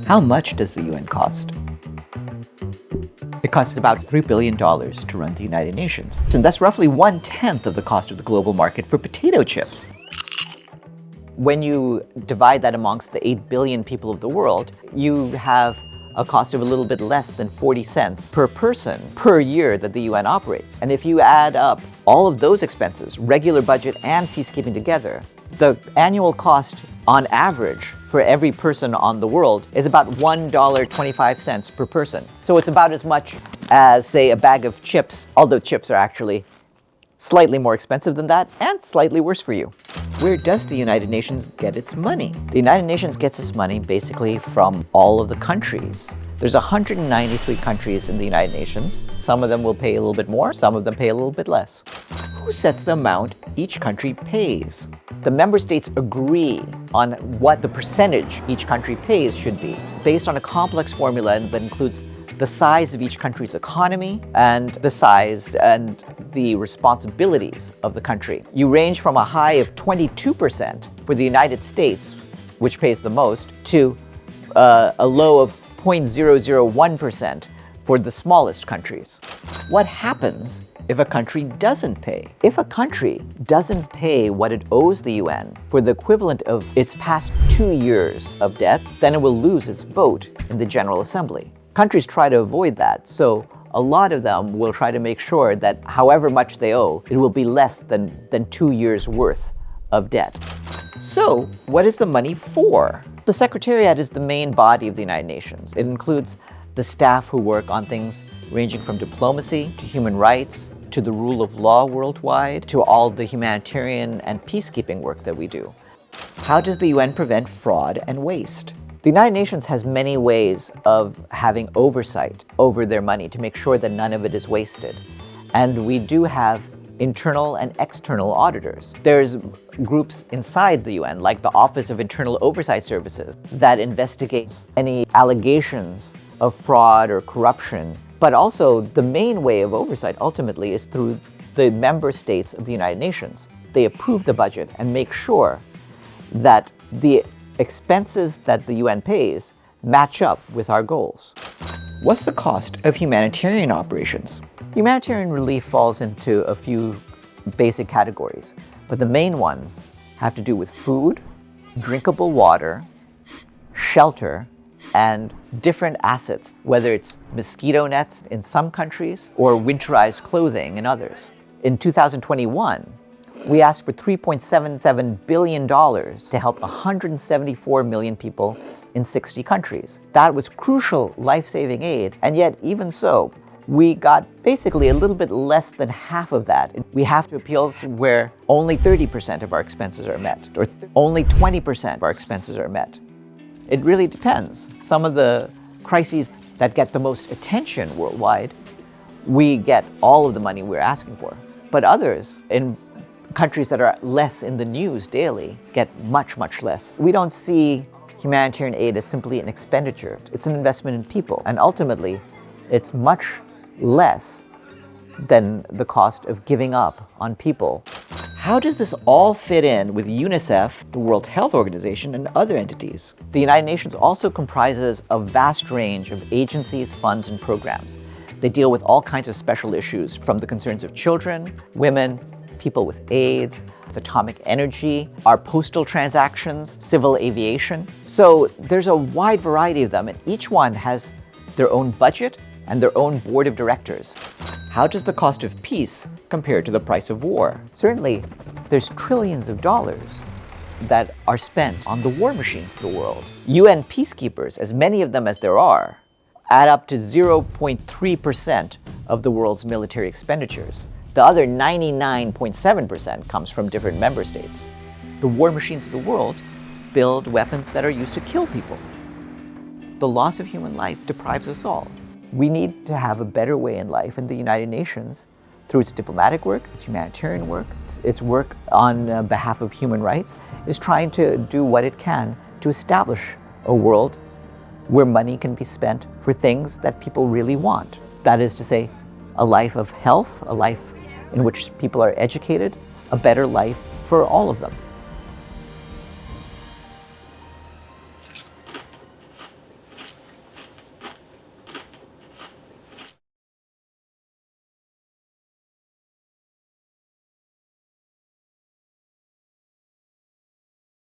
How much does the UN cost? It costs about $3 billion to run the United Nations, and that's roughly 1/10 of the cost of the global market for potato chips. When you divide that amongst the 8 billion people of the world, you have a cost of a little bit less than 40 cents per person per year that the UN operates. And if you add up all of those expenses, regular budget and peacekeeping together, the annual cost on average for every person on the world is about $1.25 per person. So it's about as much as, say, a bag of chips, although chips are actually slightly more expensive than that and slightly worse for you. Where does the United Nations get its money? The United Nations gets its money basically from all of the countries. There's 193 countries in the United Nations. Some of them will pay a little bit more, some of them pay a little bit less. Who sets the amount each country pays? The member states agree on what the percentage each country pays should be, based on a complex formula that includes the size of each country's economy and the size and the responsibilities of the country. You range from a high of 22% for the United States, which pays the most, to a low of 0.001% for the smallest countries. What happens if a country doesn't pay? If a country doesn't pay what it owes the UN for the equivalent of its past 2 years of debt, then it will lose its vote in the General Assembly. Countries try to avoid that, so a lot of them will try to make sure that however much they owe, it will be less than 2 years worth of debt. So, what is the money for? The Secretariat is the main body of the United Nations. It includes the staff who work on things ranging from diplomacy to human rights, to the rule of law worldwide, to all the humanitarian and peacekeeping work that we do. How does the UN prevent fraud and waste? The United Nations has many ways of having oversight over their money to make sure that none of it is wasted. And we do have internal and external auditors. There's groups inside the UN, like the Office of Internal Oversight Services, that investigates any allegations of fraud or corruption. But also, the main way of oversight ultimately is through the member states of the United Nations. They approve the budget and make sure that the expenses that the UN pays match up with our goals. What's the cost of humanitarian operations? Humanitarian relief falls into a few basic categories, but the main ones have to do with food, drinkable water, shelter, and different assets, whether it's mosquito nets in some countries or winterized clothing in others. In 2021, we asked for $3.77 billion to help 174 million people in 60 countries. That was crucial life-saving aid, and yet even so, we got basically a little bit less than half of that. We have to appeals where only 30% of our expenses are met, or only 20% of our expenses are met. It really depends. Some of the crises that get the most attention worldwide, we get all of the money we're asking for. But others, in countries that are less in the news daily, get much, much less. We don't see humanitarian aid as simply an expenditure. It's an investment in people. And ultimately, it's much less than the cost of giving up on people. How does this all fit in with UNICEF, the World Health Organization, and other entities? The United Nations also comprises a vast range of agencies, funds, and programs. They deal with all kinds of special issues, from the concerns of children, women, people with AIDS, with atomic energy, our postal transactions, civil aviation. So there's a wide variety of them, and each one has their own budget and their own board of directors. How does the cost of peace compare to the price of war? Certainly, there's trillions of dollars that are spent on the war machines of the world. UN peacekeepers, as many of them as there are, add up to 0.3% of the world's military expenditures. The other 99.7% comes from different member states. The war machines of the world build weapons that are used to kill people. The loss of human life deprives us all. We need to have a better way in life, and the United Nations, through its diplomatic work, its humanitarian work, its work on behalf of human rights, is trying to do what it can to establish a world where money can be spent for things that people really want. That is to say, a life of health, a life in which people are educated, a better life for all of them.